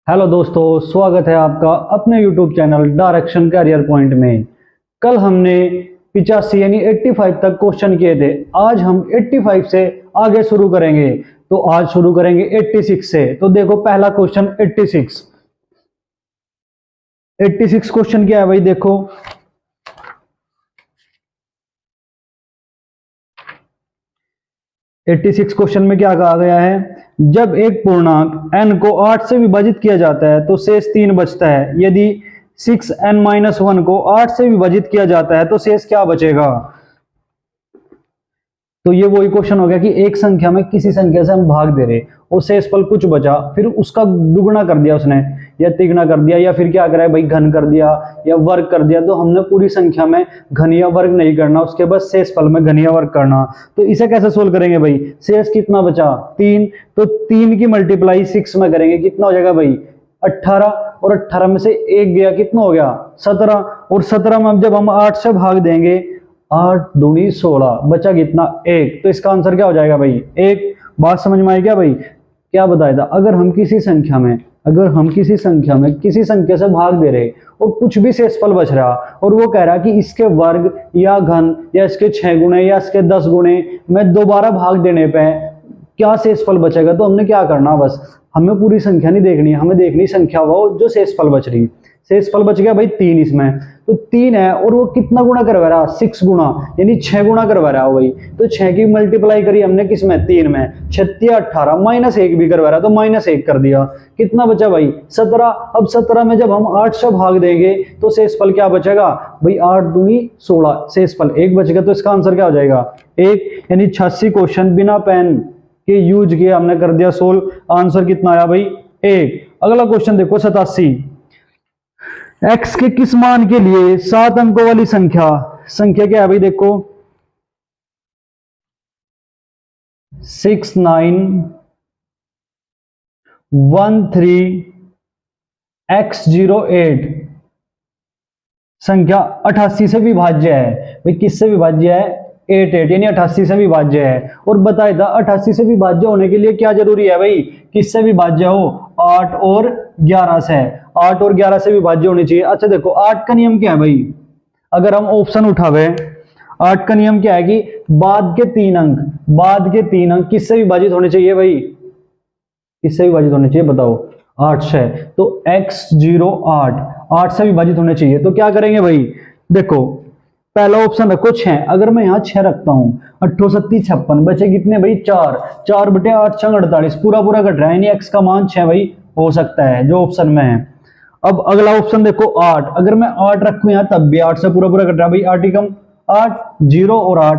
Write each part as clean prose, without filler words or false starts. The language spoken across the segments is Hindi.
हेलो दोस्तों, स्वागत है आपका अपने YouTube channel direction career point में। कल हमने 85 यानी 85 तक क्वेश्चन किए थे। आज हम 85 से आगे शुरू करेंगे। तो आज शुरू करेंगे 86 से। तो देखो पहला क्वेश्चन 86 क्वेश्चन क्या है भाई। देखो 86 क्वेश्चन में क्या कहा गया है। जब एक पूर्णांक n को 8 से विभाजित किया जाता है तो शेष 3 बचता है। यदि 6n-1 को 8 से विभाजित किया जाता है तो शेष क्या बचेगा। तो ये वही क्वेश्चन हो गया कि एक संख्या में किसी संख्या से हम भाग दे रहे और शेषफल कुछ बचा, फिर उसका दुगुना कर दिया उसने या तिगुना कर दिया या फिर क्या करा है भाई, घन कर दिया या वर्ग कर दिया। तो हमने पूरी संख्या में घन या वर्ग नहीं करना, उसके बाद शेषफल में घन या वर्ग करना। तो इसे कैसे सोल्व करेंगे भाई। शेष कितना बचा 3, तो 3 की मल्टीप्लाई 6 में करेंगे, कितना हो जाएगा भाई 18, और 18 में से 1 गया, कितना हो गया 17, और 17 में जब हम 8 से भाग देंगे 8 दूनी 16, बचा कितना 1। तो इसका आंसर क्या हो जाएगा भाई 1। बात समझ में आई क्या भाई। क्या बताया था, अगर हम किसी संख्या में किसी संख्या से भाग दे रहे और कुछ भी शेषफल बच रहा और वो कह रहा कि इसके वर्ग या घन या इसके 6 गुणे या इसके 10 गुणे में दोबारा भाग देने पे क्या शेषफल बचेगा, तो हमने क्या करना, बस हमें पूरी संख्या नहीं देखनी, हमें देखनी संख्या वो जो शेषफल बच रही। शेषफल बच गया भाई 3 इसमें, तो 3 है और वो कितना गुणा करवा रहा 6 गुणा, यानी 6 गुणा करवा रहा है भाई। तो 6 की मल्टीप्लाई करी हमने किसमें 3 में, 36 18 -1 भी करवा रहा तो -1 कर दिया, कितना बचा भाई 17। अब 17 में जब हम 8 से भाग देंगे तो शेषफल क्या बचेगा भाई 8 दूनी 16, शेषफल 1 बचेगा। तो इसका आंसर क्या हो जाएगा 1। यानी 86 क्वेश्चन बिना पेन के यूज किए हमने कर दिया सोल्व। आंसर कितना आया भाई 1। अगला क्वेश्चन देखो 87। x के किस मान के लिए 7 अंकों वाली संख्या क्या है भाई। देखो 6913x08 संख्या 88 से विभाज्य है भाई। किससे विभाज्य है 88, यानी 88 से विभाज्य है। और बताया था 88 से विभाज्य होने के लिए क्या जरूरी है भाई, किससे विभाज्य हो 8 और 11 से। 8 और 11 से विभाज्य होनी चाहिए। अच्छा देखो 8 का नियम क्या है भाई, अगर हम ऑप्शन उठावे 8 का नियम क्या है कि बाद के 3 अंक किससे विभाजित होने चाहिए भाई, किससे विभाजित होने चाहिए बताओ 8 से। तो x08 से विभाजित होने चाहिए। तो क्या करेंगे भाई, देखो पहला ऑप्शन रखो 6, अगर मैं यहाँ 6 रखता हूं 8 7 56 बचे कितने भाई 4 बटे 8 6 48, पूरा कट रहा है, यानी x का मान 6 भाई हो सकता है जो ऑप्शन में है। अब अगला ऑप्शन देखो 8, अगर मैं 8 रखूं यहाँ तब भी 8 से पूरा कट रहा है भाई, 8 ही कम 8 0 और 8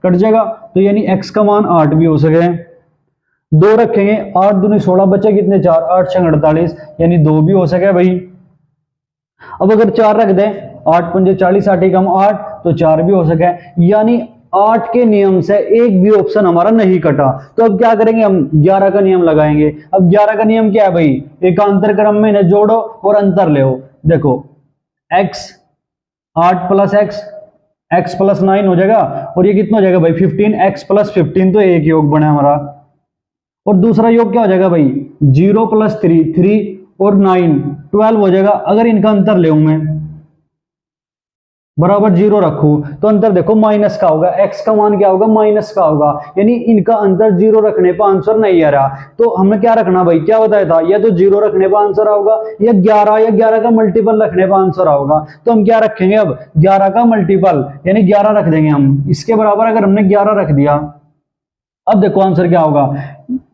कट जाएगा, तो यानी x का मान 8 भी हो सके। 2 रखेंगे 8 दूनी 16 बचे कितने 4 8 6 48, यानी 2 भी हो सके भाई। अब अगर 4 रख दें 8 पंजे 40 8 ही कम 8, तो 4 भी हो सके, यानी 8 के नियम से एक भी ऑप्शन हमारा नहीं कटा। तो अब क्या करेंगे हम 11 का नियम लगाएंगे। अब 11 का नियम क्या है भाई, एकांतर क्रम में इन्हें जोड़ो और अंतर ले। देखो x 8 प्लस x प्लस 9 हो जाएगा, और ये कितना हो जाएगा भाई 15, x प्लस 15, तो एक योग बना हमारा। और दूसरा योग क्या हो जाएगा भाई 0 प्लस 3 और 9 12 हो जाएगा। अगर इनका अंतर ले मैं बराबर 0 रखूं तो अंतर देखो माइनस का होगा, x का मान क्या होगा माइनस का होगा, यानी इनका अंतर 0 रखने पर आंसर नहीं आ रहा। तो हमें क्या रखना भाई, क्या बताया था, या तो 0 रखने पर आंसर आएगा या 11 का मल्टीपल रखने पर आंसर आएगा। तो हम क्या रखेंगे अब 11 का मल्टीपल, यानी 11 रख देंगे हम इसके बराबर। अगर हमने 11 रख दिया, अब देखो आंसर क्या होगा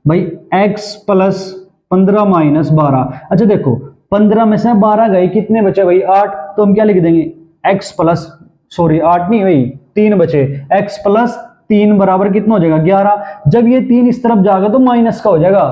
भाई x प्लस 15 माइनस 12। अच्छा देखो 15 में से 12 गए, कितने बचे भाई 8, तो हम क्या लिख देंगे x प्लस 8 नहीं भाई 3 बचे, x प्लस 3 बराबर कितना हो जाएगा 11। जब ये 3 इस तरफ जाएगा तो माइनस का हो जाएगा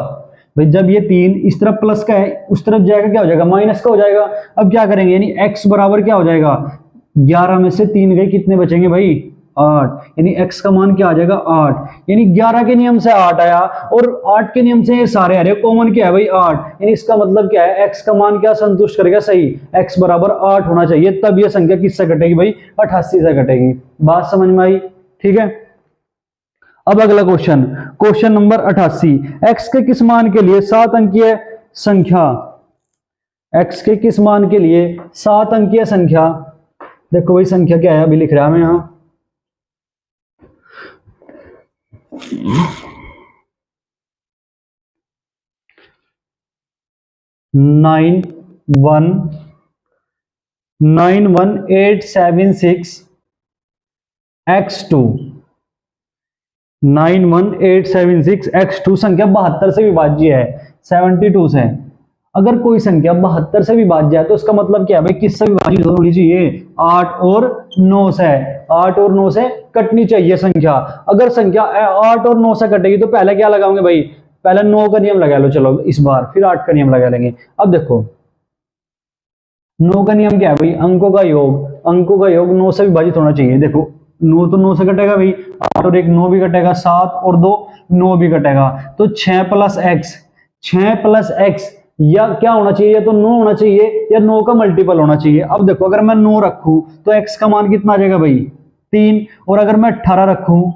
भाई, जब ये 3 इस तरफ प्लस का है उस तरफ जाएगा क्या हो जाएगा माइनस का हो जाएगा। अब क्या करेंगे, यानी x बराबर क्या हो जाएगा 11 में से 3 गए, कितने बचेंगे भाई 8, यानी x का मान क्या आ जाएगा 8, यानी 11 के नियम से 8 आया और 8 के नियम से ये सारे आ रहे, कॉमन क्या है भाई 8, यानी इसका मतलब क्या है x का मान क्या संतुष्ट करेगा सही, x बराबर 8 होना चाहिए, तब ये संख्या किससे घटेगी भाई 88 से घटेगी। बात समझ में आई, ठीक है। अब अगला क्वेश्चन नंबर 88, x के किस मान के लिए 7 अंकीय संख्या x के किस मान के लिए 7 अंकीय संख्या, देखो वही संख्या क्या है अभी लिख रहा है मैं यहां 91876x2 91876x2 संख्या 72 से विभाज्य है 72 से। अगर कोई संख्या 72 से विभाज्य है तो उसका मतलब क्या है भाई, किससे विभाजित होनी चाहिए, 8 और 9 से। 8 और 9 से कटनी चाहिए संख्या। अगर संख्या 8 और 9 से कटेगी तो पहले क्या लगाओगे भाई, पहले 9 का नियम लगा लो चलो इस बार, फिर 8 का नियम लगा लेंगे। अब देखो 9 का नियम क्या है भाई, अंकों का योग, अंकों का योग 9 से विभाजित होना चाहिए। देखो 9 तो 9 से कटेगा भाई, 8 और 1 9 भी कटेगा, 7 और 2 9 भी कटेगा, तो 6 प्लस एक्स, 6 प्लस एक्स या क्या होना चाहिए, या तो 9 होना चाहिए या 9 का मल्टीपल होना चाहिए। अब देखो अगर मैं 9 रखूं तो x का मान कितना आ जाएगा भाई 3, और अगर मैं 18 रखूं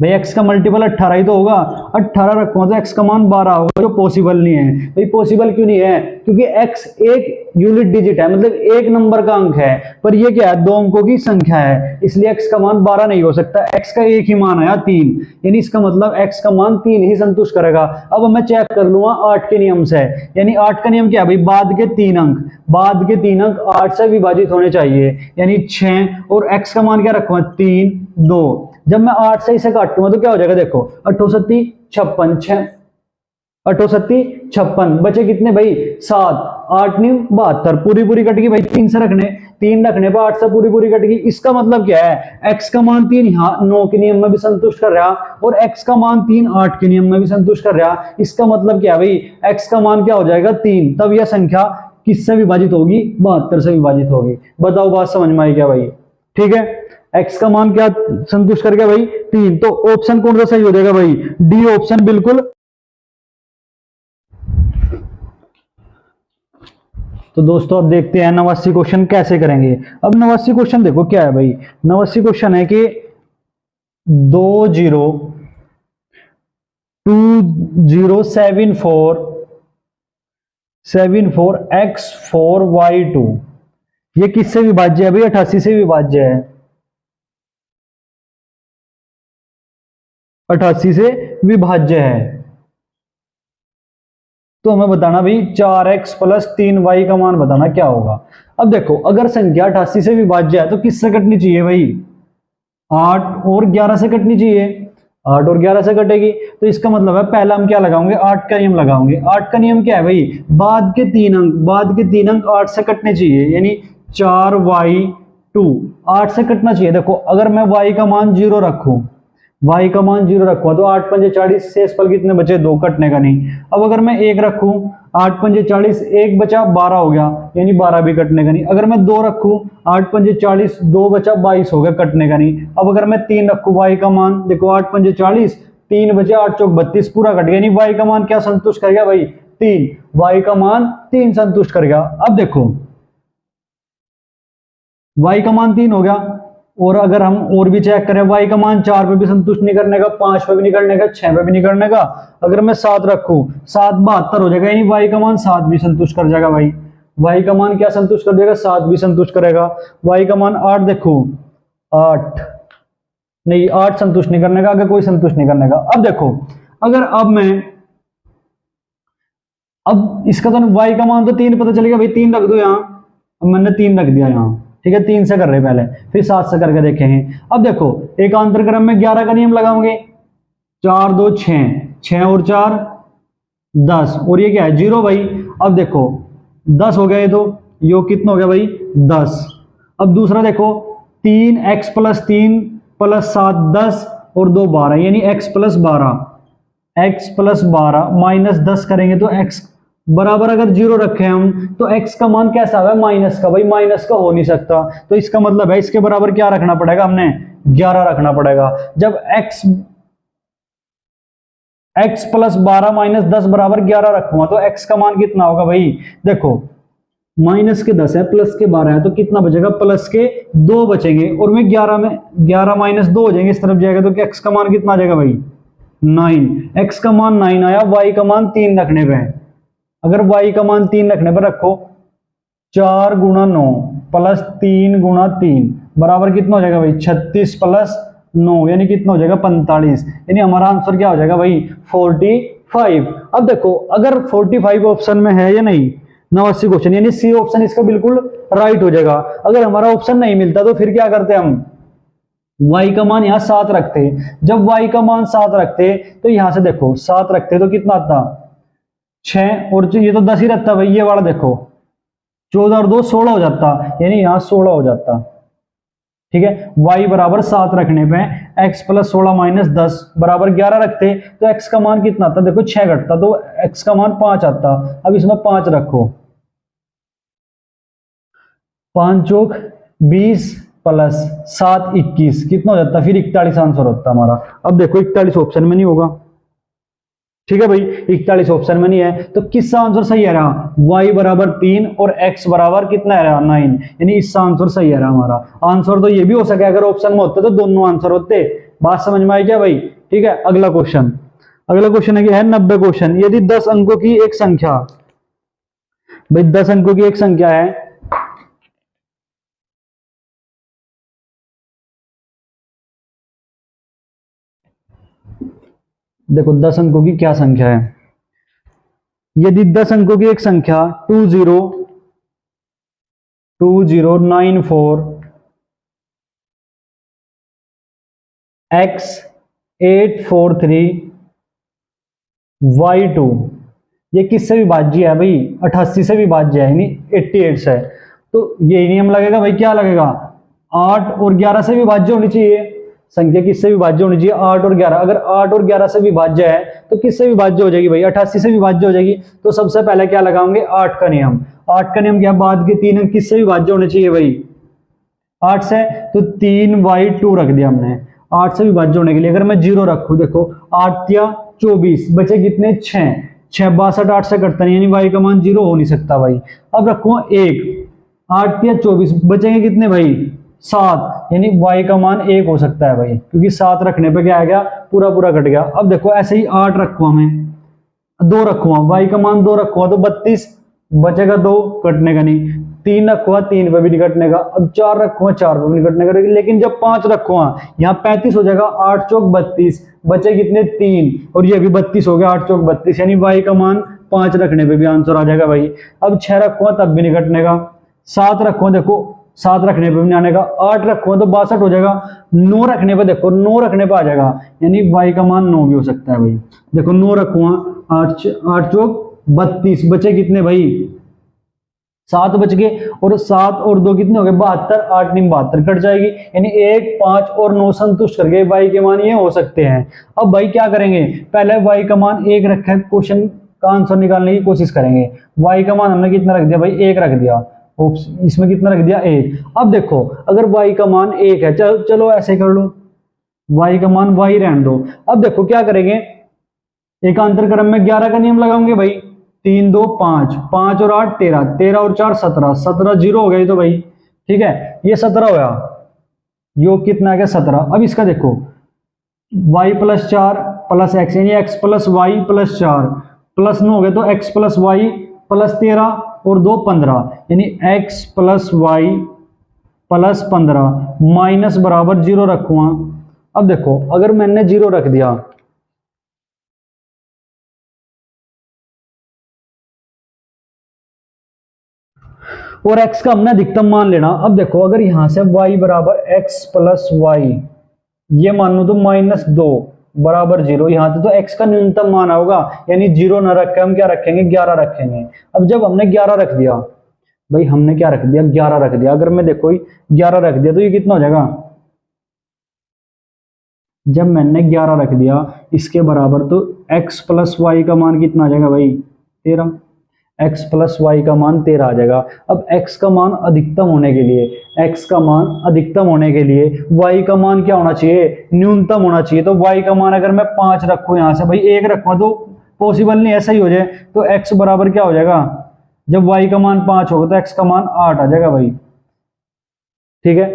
भाई x का मल्टीपल 18 ही तो होगा, 18 रखूंगा तो x का मान 12 होगा, जो पॉसिबल नहीं है भाई। पॉसिबल क्यों नहीं है, क्योंकि x एक यूनिट डिजिट है, मतलब एक नंबर का अंक है, पर ये क्या है 2 अंकों की संख्या है, इसलिए x का मान 12 नहीं हो सकता। x का एक ही मान आया 3, यानी इसका मतलब x का मान 3 ही संतुष्ट करेगा। अब मैं चेक कर लूंगा 8 के नियम से, यानी 8 का नियम क्या है भाई, बाद के 3 अंक, बाद के 3 अंक 8 से विभाजित होने चाहिए, यानी 6, और x का मान क्या रखूंगा 3 2। जब मैं 8 से इसे काटूंगा तो क्या हो जाएगा, देखो 8 7 56, 6 8 7 56, बचे कितने भाई 7, 8 9 72, पूरी पूरी कट गई भाई, 3 से रखने 3 रखने पर 8 से पूरी पूरी कट गई। इसका मतलब क्या है, x का मान 3 यहाँ 9 के नियम में भी संतुष्ट कर रहा, और x का मान 3 8 के नियम में भी संतुष्ट कर रहा। इसका मतलब क्या है भाई, x का मान क्या हो जाएगा 3, तब यह संख्या किससे विभाजित होगी, 72 से विभाजित होगी। बताओ बात समझ में आई क्या भाई, ठीक है। x का मान क्या संतुष्ट कर गया भाई 3, तो ऑप्शन कौन सा सही हो जाएगा भाई, डी ऑप्शन बिल्कुल। तो दोस्तों अब देखते हैं 89 क्वेश्चन कैसे करेंगे। अब 89 क्वेश्चन देखो क्या है भाई, 89 क्वेश्चन है कि 2074 ये किससे विभाज्य है भाई, 88 से विभाज्य है, 88 से विभाज्य है। तो हमें बताना भाई 4x प्लस 3y का मान बताना क्या होगा। अब देखो अगर संख्या 88 से विभाज्य है तो किससे कटनी चाहिए भाई, 8 और 11 से कटनी चाहिए, 8 और 11 से कटेगी, तो इसका मतलब है पहला हम क्या लगाओगे, 8 का नियम लगाओगे। 8 का नियम क्या है भाई, बाद के 3 अंक, बाद के 3 अंक 8 से कटने चाहिए, यानी 4y2 8 से कटना चाहिए। देखो अगर मैं y का मान 0 रखूं, y का मान 0 रखूंगा तो 8 पंजे 40, शेष फल कितने बचे 2, कटने का नहीं। अब अगर मैं 1 रखूं, 8 पंजे 40, 1 बचा 12 हो गया, यानी 12 भी कटने का नहीं। अगर मैं 2 रखूं, 8 पंजे 40, 2 बचा 22 हो गया, कटने का नहीं। अब अगर मैं 3 रखूं, y का मान देखो 8 पंजे 40, 3 बचे 8 चौक 32, पूरा कट गया, यानी y का मान क्या संतुष्ट कर गया भाई 3, y का मान 3 संतुष्ट कर गया। अब देखो y का मान 3 हो गया, और अगर हम और भी चेक करें, y का मान 4 पे भी संतुष्ट नहीं करने का, 5 पे भी नहीं करने का, 6 पे भी नहीं करने का। अगर मैं 7 रखूं, 7 72 हो जाएगा, यानी y का मान 7 भी संतुष्ट कर जाएगा भाई। y का मान क्या संतुष्ट कर देगा, 7 भी संतुष्ट करेगा। y का मान 8 देखो 8 नहीं, 8 संतुष्ट नहीं करने का, अगर कोई संतुष्ट नहीं करने का। अब देखो अगर अब इसका तो y का मान तो 3 पता चलेगा भाई, 3 रख दो यहाँ, अब मैंने 3 रख दिया यहाँ, ठीक है। 3 से कर रहे पहले, फिर 7 से करके देखेंगे। अब देखो एक आंतर क्रम में 11 का नियम लगाओगे, 4 2 6, 6 और 4 10, और ये क्या है 0 भाई। अब देखो 10 हो गया, ये तो योग कितना हो गया भाई 10। अब दूसरा देखो 3x प्लस 3 प्लस 7 10 और 2 12, यानी x plus 12, x plus 12 minus 10 करेंगे तो x बराबर, अगर 0 रखे हम तो x का मान कैसा है माइनस का, भाई माइनस का हो नहीं सकता, तो इसका मतलब है इसके बराबर क्या रखना पड़ेगा, हमने 11 रखना पड़ेगा। जब x प्लस 12 माइनस 10 बराबर 11 रखूंगा तो x का मान कितना होगा भाई, देखो माइनस के 10 है, प्लस के 12 है, तो कितना बचेगा, प्लस के 2 बचेंगे, और में 11 माइनस 2 हो जाएंगे, इस तरफ जाएगा, तो x का मान कितना आ जाएगा भाई 9। x का मान 9 आया, y का मान 3 रखने पे, अगर y का मान 3 रखने पर रखो 4 गुणा 9 प्लस 3 गुणा 3 बराबर कितना हो जाएगा भाई 36 प्लस 9 यानी कितना हो जाएगा 45। यानी हमारा आंसर क्या हो जाएगा भाई 45। अब देखो अगर 45 ऑप्शन में है या नहीं 89 क्वेश्चन, यानी सी ऑप्शन इसका बिल्कुल राइट हो जाएगा। अगर हमारा ऑप्शन नहीं मिलता तो फिर क्या करते हम y का मान यहां 7 रखते। जब y का मान 7 रखते तो यहां से देखो 7 रखते तो कितना आता 6 और ये तो 10 ही रहता भाई, ये वाला देखो 14 और 2 16 हो जाता, यानी यहां 16 हो जाता। ठीक है, y बराबर 7 रखने पे x प्लस 16 माइनस 10 बराबर 11 रखते तो x का मान कितना आता, देखो 6 घटता तो x का मान 5 आता। अब इसमें 5 रखो, 5 चौक 20 प्लस 7 21 कितना हो जाता, फिर 41 आंसर होता हमारा। अब देखो 41 ऑप्शन में नहीं होगा। ठीक है भाई, 41 ऑप्शन में नहीं है तो किसका आंसर सही है रहा, y बराबर 3 और x बराबर कितना है रहा 9, यानी इसका आंसर सही है रहा हमारा। आंसर तो ये भी हो सके अगर ऑप्शन में होते तो दोनों आंसर होते। बात समझ में आई क्या भाई। ठीक है, अगला क्वेश्चन है कि है 90 क्वेश्चन। यदि 10 अंकों की एक संख्या, भाई 10 अंकों की एक संख्या है, देखो 10 अंकों की क्या संख्या है। यदि 10 अंकों की एक संख्या 2094 x 843 y2 ये किससे विभाज्य है भाई, 88 से विभाज्य है, यानी 88 से। तो यही नियम लगेगा भाई, क्या लगेगा 8 और 11 से विभाज्य होनी चाहिए। संख्या किससे विभाज्य होनी चाहिए 8 और 11। अगर 8 और 11 से विभाज्य है तो किससे विभाज्य हो जाएगी भाई 88 से विभाज्य हो जाएगी। तो सबसे पहले क्या लगाओगे 8 का नियम। 8 का नियम क्या, बाद के 3 अंक किससे विभाज्य होने चाहिए भाई 8 से, तो 3y2 रख दिया हमने 8 से विभाज्य होने के लिए। अगर मैं 0 रखूं, देखो 8 या 24 बचे कितने 6 62 8 से कटता नहीं, यानी y का मान 0 हो नहीं सकता भाई। अब रखो 1 8 या 24 बचेंगे कितने भाई 7, यानी y का मान 1 हो सकता है भाई, क्योंकि 7 रखने पे क्या आ गया पूरा पूरा कट गया। अब देखो ऐसे ही 8 रखूंगा मैं 2 रखूंगा, y का मान 2 रखूंगा तो 32 बचेगा 2 कटने का नहीं, 3 रखूंगा 3 पे भी नहीं कटने का, अब 4 रखूंगा 4 पे भी नहीं कटने का। लेकिन जब 5 रखूंगा यहाँ 35 हो जाएगा, 8 चौक 32 बचे कितने 3 और ये भी 32 हो गया 8 चौक 32, यानी y का मान 5 रखने पे भी आंसर आ जाएगा भाई। अब 6 रखूंगा तब भी नहीं कटने का, 7 रखूंगा देखो 7 रखने पे भी नहीं आने का, 8 रखूंगा तो 62 हो जाएगा, 9 रखने पे देखो 9 रखने पे आ जाएगा, यानी y का मान 9 भी हो सकता है भाई। देखो 9 रखूंगा 8 चौक 32 बचे कितने भाई 7 बच गए, और 7 और 2 कितने हो गए 72, 8 नहीं 72 कट जाएगी, यानी 1 5 और 9 संतुष्ट करके y के मान ये हो सकते हैं। अब भाई क्या करेंगे, पहले y का मान 1 रखा है, क्वेश्चन का आंसर निकालने की कोशिश करेंगे। y का मान हमने कितना रख दिया भाई 1 रख दिया, इसमें कितना रख दिया 1। अब देखो अगर y का मान 1 है, चलो ऐसे कर लो, y का मान y रहने दो। अब देखो क्या करेंगे, एकांतर क्रम में 11 का नियम लगाओगे भाई, 3 2 5 5 और 8 13 13 और 4 17 17 जीरो हो गए तो भाई। ठीक है, ये 17 होया, योग कितना आ गया 17। अब इसका देखो y प्लस 4 प्लस एक्स, यानी x plus Y plus 4 plus 9 हो गए तो x प्लस वाई प्लस 13 और 2 15, यानी x plus Y plus 15 minus बराबर 0 रखूंगा। अब देखो अगर मैंने 0 रख दिया, और x का हमने अधिकतम मान लेना। अब देखो अगर यहां से y बराबर x प्लस वाई, ये मान लो तो -2 बराबर 0, यहां से तो x का न्यूनतम मान होगा, यानी 0 ना रख के हम क्या रखेंगे 11 रखेंगे। अब जब हमने 11 रख दिया भाई, हमने क्या रख दिया 11 रख दिया, अगर मैं देखो 11 रख दिया तो ये कितना हो जाएगा, जब मैंने 11 रख दिया इसके बराबर तो x प्लस वाई का मान कितना आ जाएगा भाई 13, x प्लस वाई का मान 13 आ जाएगा। अब x का मान अधिकतम होने के लिए, x का मान अधिकतम होने के लिए y का मान क्या होना चाहिए न्यूनतम होना चाहिए। तो y का मान अगर मैं 5 रखूं यहां से भाई 1 रखूं तो पॉसिबल नहीं, ऐसा ही हो जाए, तो x बराबर क्या हो जाएगा, जब y का मान 5 होगा तो x का मान 8 आ जाएगा भाई। ठीक है,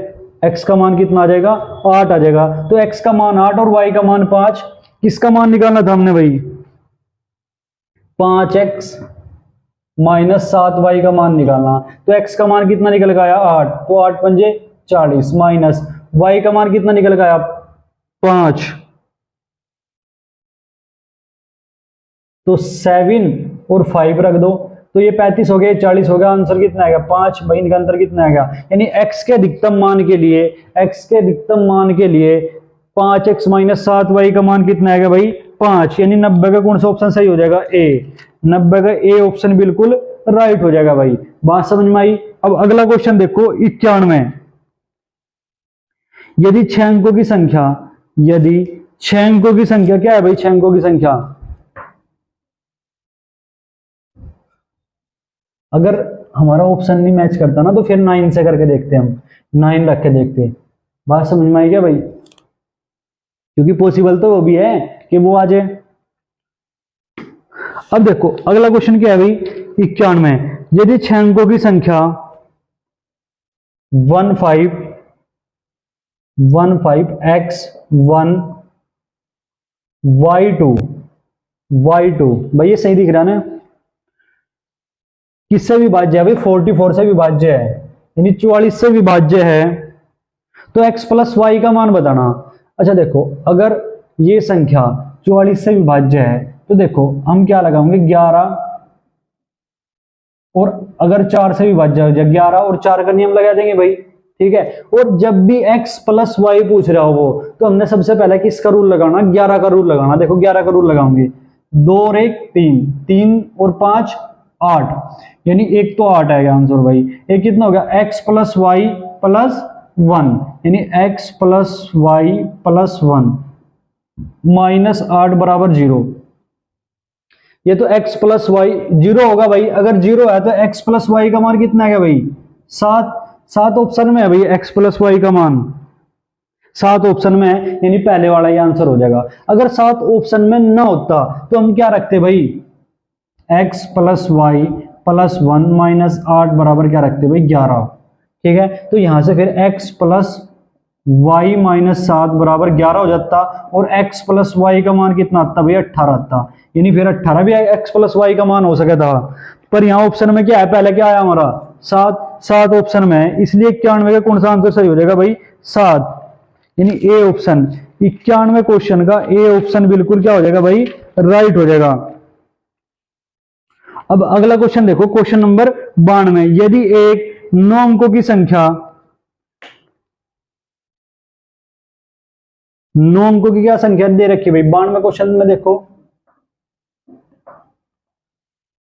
x का मान कितना आ जाएगा 8 आ जाएगा, तो x का मान 8 और y का मान 5, किसका मान निकालना था हमने भाई 5x -7y का मान निकालना। तो x का मान कितना निकल गया 8, तो 8 पंजे 40 माइनस y का मान कितना निकल गया 5, तो 7 और 5 रख दो, तो ये 35 हो गया 40 हो गया, आंसर कितना आएगा 5 भाई, इनका अंतर कितना आएगा, यानी x के अधिकतम मान के लिए 5x माइनस 7y का मान कितना आएगा भाई 5, यानी 90 का कौन सा ऑप्शन सही हो जाएगा ए, 90 का ए ऑप्शन बिल्कुल राइट हो जाएगा भाई। बात समझ में आई। अब अगला क्वेश्चन देखो 91, यदि 6 अंकों की संख्या, यदि 6 अंकों की संख्या क्या है भाई, 6 अंकों की संख्या, अगर हमारा ऑप्शन नहीं मैच करता ना तो फिर 9 से करके देखते हैं, हम 9 रख के देखते। बात समझ में आई क्या भाई, क्योंकि पॉसिबल तो वो भी है कि वो आ जाए। अब देखो अगला क्वेश्चन क्या है भाई 91, यदि 6 अंकों की संख्या 15x1 y2 भाई ये सही दिख रहा है ना, किससे विभाज्य है भाई 44 से विभाज्य है, यानी 44 से विभाज्य है, तो x प्लस वाई का मान बताना। अच्छा देखो अगर ये संख्या 44 से विभाज्य है तो देखो हम क्या लगाएंगे 11, और अगर 4 से विभाज्य हो जाए 11 और 4 का नियम लगा देंगे भाई, ठीक है। और जब भी x प्लस वाई पूछ रहा हो वो, तो हमने सबसे पहले किसका रूल लगाना 11 का रूल लगाना। देखो 11 का रूल लगाओगे 2 और 1 3, 3 और 5 8, यानी एक तो 8 आएगा आंसर भाई। एक कितना हो गया x प्लस वाई प्लस 1, यानी x plus Y plus 1 minus 8 बराबर 0। ये तो x प्लस वाई 0 होगा भाई, अगर 0 है तो x प्लस वाई का मान कितना है भाई 7, 7 ऑप्शन में है भाई x प्लस वाई का मान 7 ऑप्शन में है, यानी पहले वाला ही आंसर हो जाएगा। अगर 7 ऑप्शन में ना होता तो हम क्या रखते भाई x plus Y plus 1 minus 8 बराबर क्या रखते भाई 11, ठीक है। तो यहां से फिर x प्लस वाई माइनस 7 बराबर 11 हो जाता, और x प्लस वाई का मान कितना आता भाई 18 आता, यानी फिर 18 भी x प्लस वाई का मान हो सका था। पर यहाँ ऑप्शन में क्या है, पहले क्या आया हमारा 7 ऑप्शन में है, इसलिए 91 का कौन सा आंसर सही हो जाएगा भाई 7, यानी ए ऑप्शन 91 क्वेश्चन का ए ऑप्शन बिल्कुल क्या हो जाएगा भाई राइट हो जाएगा। अब अगला क्वेश्चन देखो क्वेश्चन नंबर 92, यदि एक 9 अंकों की संख्या 9 अंकों की क्या संख्या दे रखी है भाई 92 क्वेश्चन में, देखो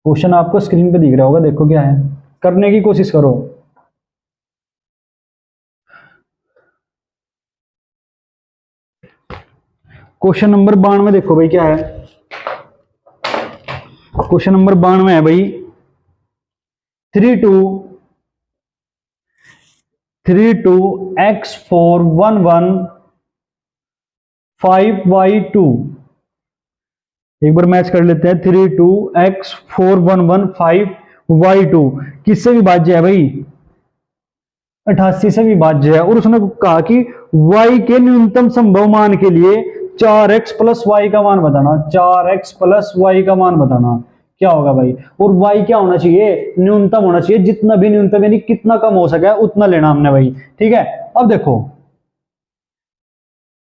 क्वेश्चन आपको स्क्रीन पे दिख रहा होगा, देखो क्या है, करने की कोशिश करो। क्वेश्चन नंबर 92 देखो भाई क्या है, क्वेश्चन नंबर 92 है भाई 32x411 5y2, एक बार मैच कर लेते हैं 32x411 5y2 किससे विभाज्य है भाई 88 से विभाज्य है, और उसने कहा कि y के न्यूनतम संभव मान के लिए 4x प्लस वाई का मान बताना, 4x प्लस वाई का मान बताना क्या होगा भाई, और y क्या होना चाहिए न्यूनतम होना चाहिए, जितना भी न्यूनतम यानी कितना कम हो सके उतना लेना हमने भाई, ठीक है। अब देखो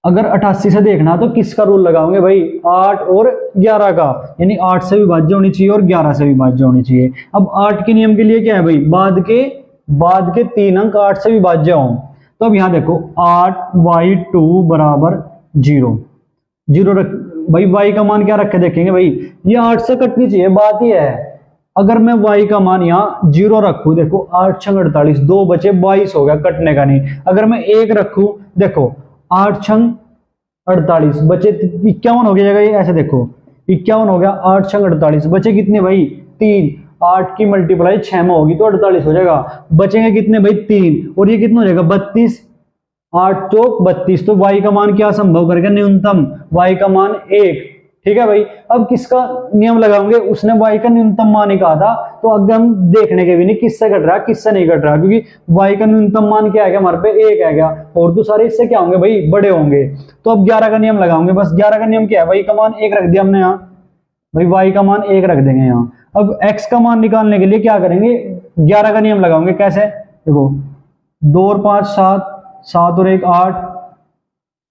अगर 88 से देखना तो किसका रूल लगाओगे भाई 8 और 11 का, यानी 8 से विभाज्य होनी चाहिए और 11 से विभाज्य होनी चाहिए। अब 8 के नियम के लिए क्या है भाई बाद के 3 अंक 8 से विभाज्य हों, तो अब यहां देखो 8y2 बराबर 0 रख भाई, y का मान क्या रखे देखेंगे भाई, ये 8 से कटनी चाहिए, बात ही है। अगर मैं y का मान यहाँ 0 रखूं, देखो 8 छंग 48, 2 बचे 22 हो गया, कटने का नहीं। अगर मैं 1 रखूं, देखो 8 छंग 48 बचे 51 हो गया, ये ऐसे देखो 51 हो गया, 8 छंग 48 बचे कितने भाई 3, 8 की मल्टीप्लाई 6 में होगी तो 48 हो जाएगा, बचेंगे कितने भाई 3, और ये कितना हो जाएगा 32, 8 चौक 32, तो y का मान क्या संभव करके न्यूनतम y का मान 1, ठीक है भाई। अब किसका नियम लगाओगे, उसने y का न्यूनतम मान ही कहा था, तो अगर हम देखने के भी नहीं किससे घट रहा किससे नहीं घट रहा, क्योंकि y का न्यूनतम मान क्या है हमारे पे 1 है गया, और तो सारे इससे क्या होंगे भाई बड़े होंगे। तो अब 11 का नियम लगाओगे, बस 11 का नियम क्या है, y का मान 1 रख दिया हमने यहाँ, भाई y का मान 1 रख देंगे यहाँ। अब x का मान निकालने के लिए क्या करेंगे, 11 का नियम लगाओगे। कैसे, देखो 2 और 5 7, 7 और 1 8,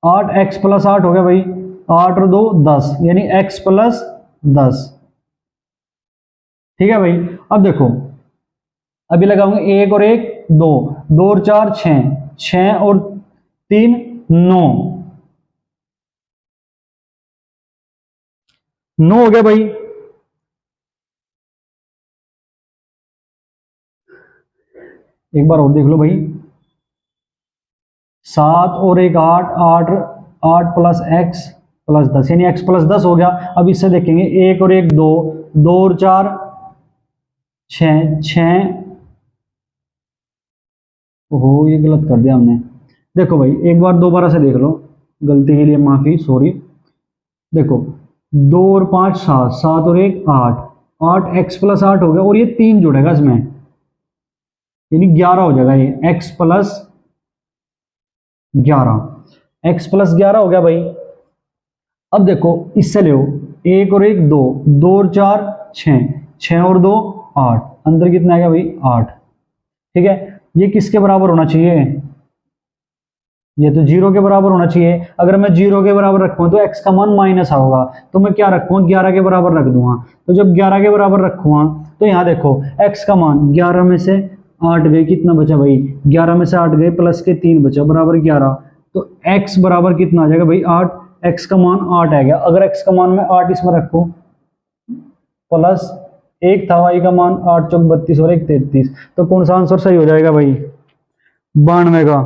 8 x प्लस 8 हो गया भाई, 8 और 2 10, यानी x प्लस 10। ठीक है भाई। अब देखो अभी लगाऊंगे 1 और 1 2, 2 और 4 6, 6 और 3 9, 9 हो गया भाई। एक बार और देख लो भाई, 7 और 1 8, 8 8 प्लस x प्लस 10, यानी x प्लस 10 हो गया। अब इससे देखेंगे 1 और 1 2, 2 और 4 6, 6, ओहो ये गलत कर दिया हमने। देखो भाई एक बार दोबारा से देख लो, गलती के लिए माफी, सॉरी। देखो 2 और 5 7, 7 और 1 8, 8 x प्लस 8 हो गया, और ये 3 जुड़ेगा इसमें, यानी 11 हो जाएगा ये x प्लस 11, x प्लस 11 हो गया भाई। अब देखो इससे ले 1 और 1 2, 2 और 4 6, 6 और 2 8, अंदर कितना आ गया भाई 8। ठीक है, ये किसके बराबर होना चाहिए, ये तो 0 के बराबर होना चाहिए। अगर मैं 0 के बराबर रखूँ तो x का मान माइनस होगा, तो मैं क्या रखूँगा, 11 के बराबर रख दूंगा। तो जब 11 के बराबर रखूंगा तो यहाँ देखो x का मान 11 में से 8 गए, कितना बचा भाई, 11 में से 8 गए प्लस के 3 बचा बराबर 11, तो x बराबर कितना आ जाएगा भाई 8, x का मान 8 आ गया। अगर x का मान मैं 8 इसमें रखूँ, प्लस 1 था, y का मान 8 चौक 32 और 1 33, तो कौन सा आंसर सही हो जाएगा भाई, 92 का।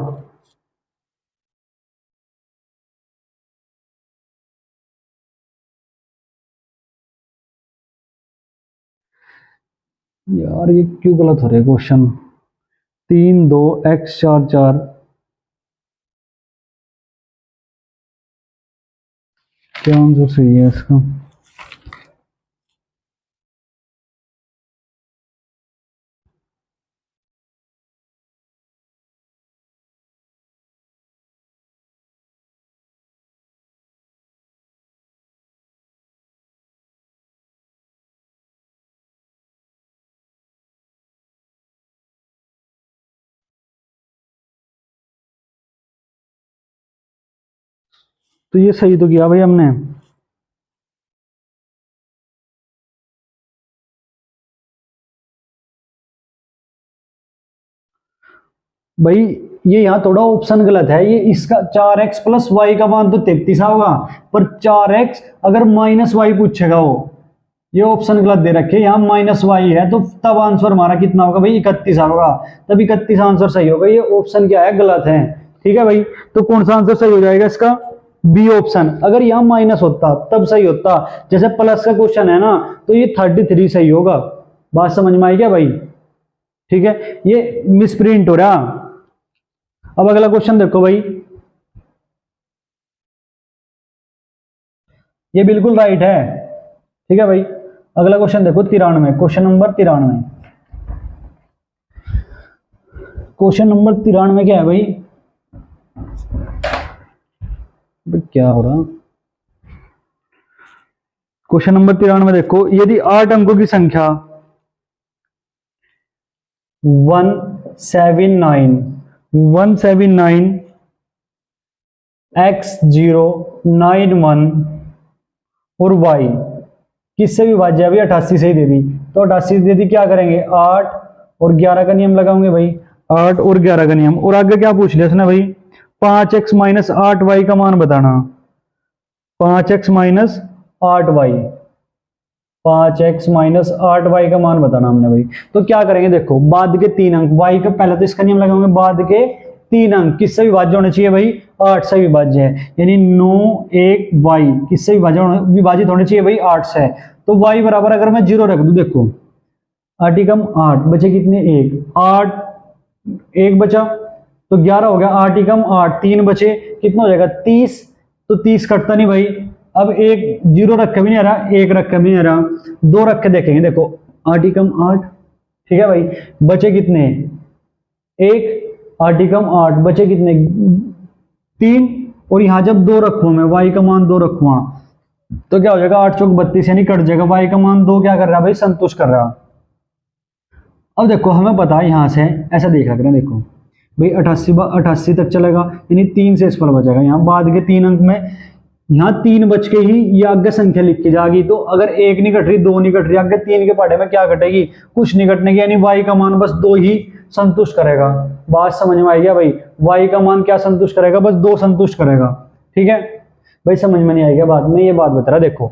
यार ये क्यों गलत हो रहा है क्वेश्चन, 3 2 x 4 4, क्या आंसर सही है इसका। तो ये सही तो किया भाई हमने। भाई ये यहाँ थोड़ा ऑप्शन गलत है, ये इसका 4x प्लस वाई का मान तो 33 होगा, पर 4x अगर माइनस वाई पूछेगा वो, ये ऑप्शन गलत दे रखे, यहाँ माइनस वाई है, तो तब आंसर हमारा कितना होगा भाई 31 होगा, तब 31 आंसर सही होगा। ये ऑप्शन क्या है, गलत है। ठीक है भाई, तो कौन सा आंसर सही हो जाएगा इसका, बी ऑप्शन। अगर यहाँ माइनस होता तब सही होता, जैसे प्लस का क्वेश्चन है ना, तो ये 33 सही होगा। बात समझ में आई क्या भाई, ठीक है, ये मिसप्रिंट हो रहा। अब अगला क्वेश्चन देखो भाई, ये बिल्कुल राइट है। ठीक है भाई, अगला क्वेश्चन देखो 93, क्वेश्चन नंबर 93। क्वेश्चन नंबर 93 क्या है भाई, क्या हो रहा, क्वेश्चन नंबर 93 देखो, यदि 8 अंकों की संख्या 179 179 x0 91 और y किससे विभाज्य है भाई, 88 से ही दे दी, तो 88 दे दी, क्या करेंगे 8 और 11 का नियम लगाओगे भाई, 8 और 11 का नियम। और आगे क्या पूछ लिया इसने भाई, 5x माइनस 8y का मान बताना, 5x minus 8y, 5x minus 8y का मान बताना हमने भाई। तो क्या करेंगे, देखो बाद के 3 अंक y का, पहले तो इसका नियम लगाओगे, बाद के 3 अंक किससे विभाज्य होने चाहिए भाई, 8 से विभाज्य है, यानी 9 1 y किससे विभाजित होने चाहिए भाई, 8 से। तो y बराबर अगर मैं 0 रख दूं, देखो 8 एकम 8 बचे कितने, 1 8 1 बचा तो 11 हो गया, 8 एकम 8 3 बचे, कितना हो जाएगा 30, तो 30 कटता नहीं भाई। अब एक 0 रखे भी नहीं आ रहा, 1 रखे भी नहीं आ रहा, 2 रख के देखेंगे, देखो 8 एकम 8, ठीक है भाई, बचे कितने 1, 8 एकम 8 बचे कितने 3, और यहां जब 2 रखूं मैं, y का मान 2 रखूंगा, तो क्या हो जाएगा 8 चौक 32 यानी कट जाएगा। y का मान 2 क्या कर रहा है भाई, संतुष्ट कर रहा। अब देखो हमें पता है यहां से ऐसा देखा करें, देखो भाई 88 तक चलेगा यानी 3 से स्मॉल बचेगा। यहाँ बाद के 3 अंक में यहाँ 3 बच के ही ये आगे संख्या लिखी जाएगी। तो अगर 1 नहीं कट रही, 2 नहीं कट रही, आगे 3 के पढ़े में क्या घटेगी, कुछ नहीं घटने की, यानी y का मान बस 2 ही संतुष्ट करेगा। बात समझ में आई क्या भाई, y का मान क्या संतुष्ट करेगा, बस 2 संतुष्ट करेगा। ठीक है भाई, समझ में नहीं आएगा बात में, ये बात बता रहा। देखो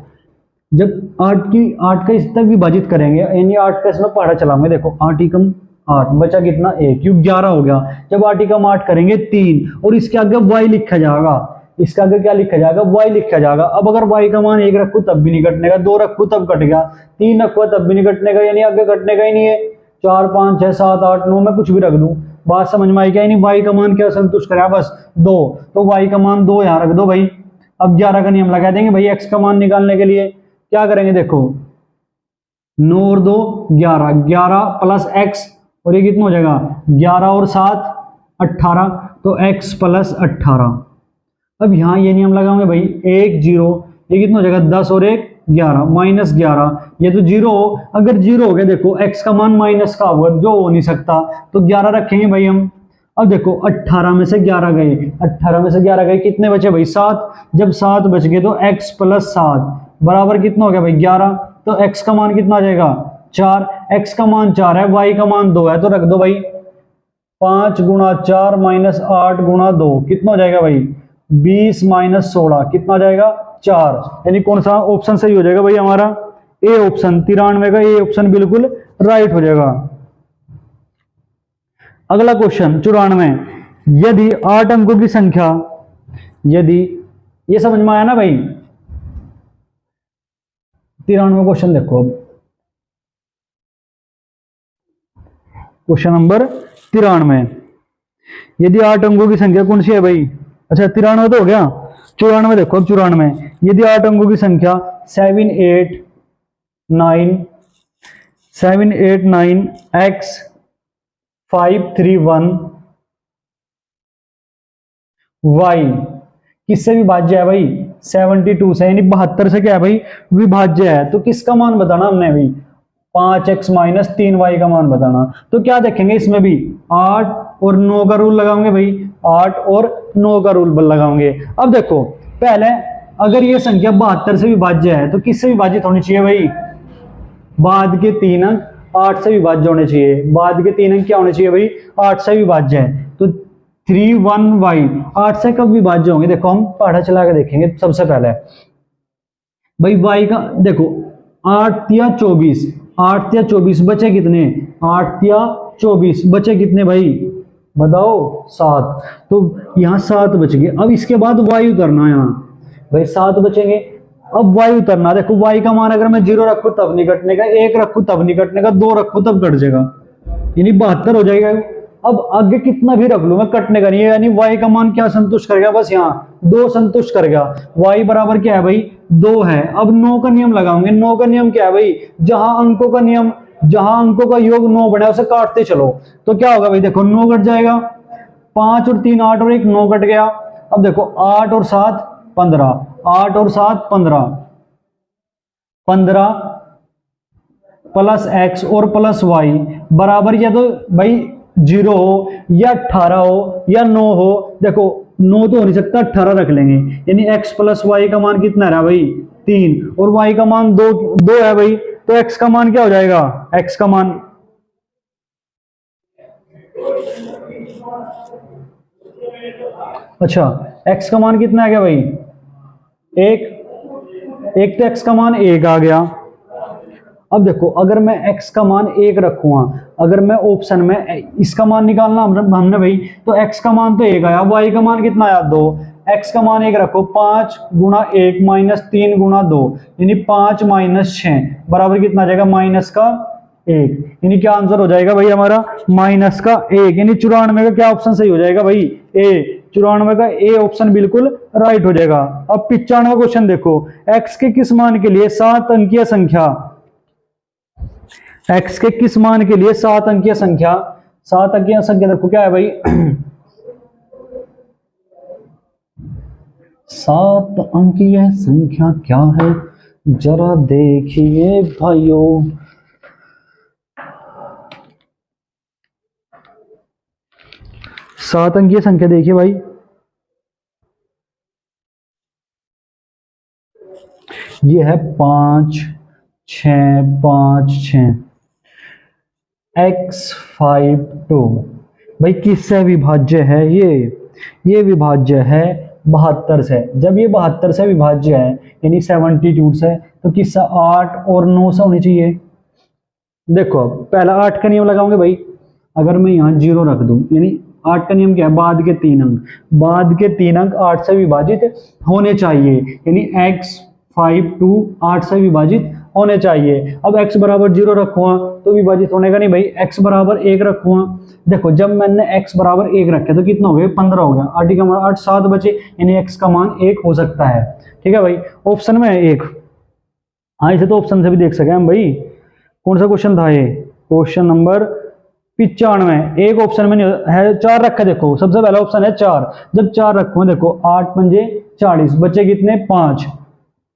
जब 8 का इस तक विभाजित करेंगे यानी 8 का इसमें पहाड़ा चलाएंगे, देखो 8 एकम 8 बचा कितना 1 क्योंकि 11 हो गया। जब 8 एकम 8 करेंगे 3 और इसके आगे y लिखा जाएगा, इसका आगे क्या लिखा जाएगा, y लिखा जाएगा। अब अगर y का मान 1 रखूं तब भी नहीं कटने का, 2 रखूं तब कट गया, 3 रखूं तब भी नहीं कटने का, यानी आगे कटने का ही नहीं है। 4 5 6 7 8 9 में कुछ भी रख दूं, बात समझ में आई क्या, यानी y का मान क्या संतुष्ट करेगा, बस 2। तो y का मान 2 यहां रख दो भाई। अब 11 का नियम लगा देंगे भाई x का मान निकालने के लिए। क्या करेंगे, देखो 9 और 2 11, 11 प्लस x और ये कितना हो जाएगा 11 और 7 18, तो x प्लस 18। अब यहाँ ये नियम लगाओगे भाई 1 0, ये कितना हो जाएगा 10 और 1 11 माइनस 11, ये तो 0 हो। अगर 0 हो गया देखो x का मान माइनस का होगा जो हो नहीं सकता, तो 11 रखेंगे भाई हम। अब देखो 18 में से 11 गए, 18 में से 11 गए, कितने बचे भाई 7। जब 7 बच गए तो x प्लस 7 बराबर कितना हो गया भाई 11। तो x का मान कितना आ जाएगा 4, x का मान 4 है, y का मान 2 है, तो रख दो भाई 5 गुणा 4 माइनस 8 गुणा 2 कितना हो जाएगा भाई 20 माइनस 16 कितना हो जाएगा 4। यानी कौन सा ऑप्शन सही हो जाएगा भाई हमारा, ए ऑप्शन 93 का ए ऑप्शन बिल्कुल राइट हो जाएगा। अगला क्वेश्चन 94, यदि 8 अंकों की संख्या, यदि, ये समझ में आया ना भाई। 93 क्वेश्चन देखो, अब क्वेश्चन नंबर 93, यदि 8 अंकों की संख्या कौन सी है भाई, अच्छा 93 तो हो गया। 94 देखो, अब 94, यदि 8 अंकों की संख्या 7 8 9 x 5 3 1 y किससे विभाज्य है भाई 72 से, यानी 72 से क्या है भाई विभाज्य है। तो किसका मान बताना हमने भाई 5x माइनस 3y का मान बताना। तो क्या देखेंगे इसमें भी 8 और 9 का रूल लगाओगे भाई, 8 और 9 का रूल लगाओगे। अब देखो पहले अगर ये संख्या 72 से विभाज्य है तो किससे विभाजित होनी चाहिए भाई, बाद के 3 अंक 8 से विभाज्य होने चाहिए। बाद के 3 अंक क्या होने चाहिए भाई 8 से विभाज्य है। तो 3 1 y 8 से कब विभाज्य होंगे, देखो हम पहाड़ा चला के देखेंगे। सबसे पहले भाई y का देखो 8 या 24, 8 या 24 बचे कितने, 8 या 24 बचे कितने भाई बताओ 7। तो यहाँ 7 बच गए। अब इसके बाद y उतरना है, यहाँ भाई 7 बचेंगे। अब y उतरना, देखो y का मान अगर मैं 0 रखूं तब नहीं कटने का, 1 रखूं तब नहीं कटने का, 2 रखूं तब कट जाएगा, यानी 72 हो जाएगा। अब आगे कितना भी रख लूं मैं कटने का नहीं है, यानी y का मान क्या संतुष्ट करेगा, बस यहाँ 2 संतुष्ट करेगा। y बराबर क्या है भाई 2 है। अब 9 का नियम लगाओगे। 9 का नियम क्या है भाई, जहां अंकों का नियम, जहां अंकों का योग 9 बना उसे काटते चलो। तो क्या होगा भाई, देखो 9 कट जाएगा, 5 और 3 8 और 1 9 कट गया। अब देखो 8 और 7 15, 8 और 7 15, 15 प्लस x और प्लस y बराबर या तो भाई 0 हो या 18 हो या 9 हो। देखो 9 तो हो नहीं सकता, 18 रख लेंगे, यानी x प्लस वाई का मान कितना रहा भाई 3 और y का मान 2 है भाई। तो x का मान क्या हो जाएगा, x का मान अच्छा x का मान कितना आ गया भाई 1, तो x का मान 1 आ गया। अब देखो अगर मैं x का मान 1 रखूंगा, अगर मैं ऑप्शन में इसका मान निकालना हमने भाई, तो x का मान तो 1 आया, y का मान कितना आया 2, x का मान 1 रखो, 5 गुणा 1 माइनस 3 गुणा 2 यानी 5 माइनस 6 बराबर कितना आ जाएगा माइनस का 1, यानी क्या आंसर हो जाएगा भाई हमारा माइनस का 1, यानी 94 का क्या ऑप्शन सही हो जाएगा भाई ए, 94 का ए ऑप्शन बिल्कुल राइट हो जाएगा। अब 95 क्वेश्चन देखो, x के किस मान के लिए 7 अंकीय संख्या, x के किस मान के लिए 7 अंकीय संख्या, 7 अंकीय संख्या देखो क्या है भाई सात अंकीय संख्या क्या है, जरा देखिए भाइयों। सात अंकीय संख्या देखिए भाई, ये है 5 6 5 6 x52। भाई किससे विभाज्य है ये विभाज्य है 72 से। जब ये 72 से विभाज्य है यानी 72 से, तो किससे 8 और 9 से होनी चाहिए। देखो पहला 8 का नियम लगाओगे भाई, अगर मैं यहाँ 0 रख दूं, यानी 8 का नियम क्या है, बाद के 3 अंक, बाद के 3 अंक 8 से विभाजित होने चाहिए, यानी x52 8 से विभाजित होने चाहिए। अब x बराबर 0 रखूंगा तो विभाजित होने का नहीं भाई, x बराबर 1 रखूंगा। देखो जब मैंने x बराबर 1 रखे तो कितना हो गया, 15 हो गया। 8 का मान 8, 7 बचे, यानी x का मान 1 हो सकता है। ठीक है भाई, ऑप्शन में है 1। हाँ इसे तो ऑप्शन से भी देख सके हम भाई। कौन सा क्वेश्चन था ये, क्वेश्चन नंबर 95। एक ऑप्शन में नहीं है, 4 रखा। देखो सबसे पहला ऑप्शन है 4, जब 4 रखो देखो 8 पंजे 40, बचे कितने 5,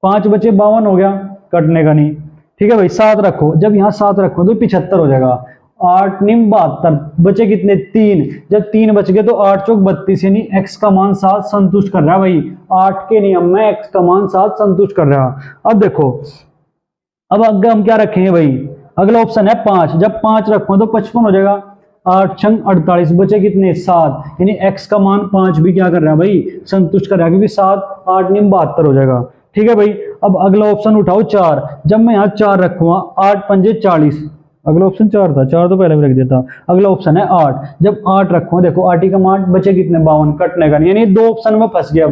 5 बचे 52 हो गया, कटने का नहीं। ठीक है भाई 7 रखो, जब यहाँ 7 रखो तो 75 हो जाएगा। 8 निम 72, बचे कितने 3, जब 3 बच गए तो 8 चौक 32, यानी x का मान 7 संतुष्ट कर रहा है भाई। 8 के नियम में x का मान 7 संतुष्ट कर रहा है। अब देखो अब आगे हम क्या रखेंगे भाई, अगला ऑप्शन है 5, जब 5 रखो तो 55 हो जाएगा। 8 छंग 48, बचे कितने 7, यानी x का मान 5 भी क्या कर रहा है भाई, संतुष्ट कर रहा है, क्योंकि 7 8 निम 72 हो जाएगा। ठीक है भाई, अब अगला ऑप्शन उठाओ 4, जब मैं यहाँ 4 रखूंगा 8 पंजे 40, अगला ऑप्शन 4 था, 4 तो पहले भी रख देता। अगला ऑप्शन है 8, जब 8 रखूंगा देखो 8 का मान बचे कितने 52, कटने का नहीं, यानी 2 ऑप्शन में फंस गया।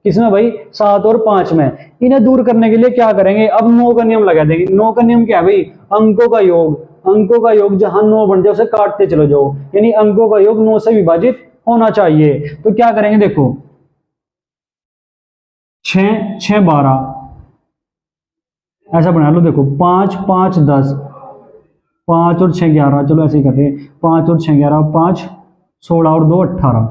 किसमें भाई, 7 और 5 में। इन्हें दूर करने के लिए क्या करेंगे, अब 9 का नियम लगा देंगे। 9 का नियम क्या है भाई, अंकों का योग, अंकों का योग जहां 9 बन जाए उसे काटते चलो जाओ, यानी अंकों का योग 9 से विभाजित होना चाहिए। तो क्या करेंगे देखो 6 6 12 ऐसा बना लो। देखो 5 5 10, 5 और 6 11, चलो ऐसे ही करते हैं, 5 और 6 11, 5 16 और 2 18,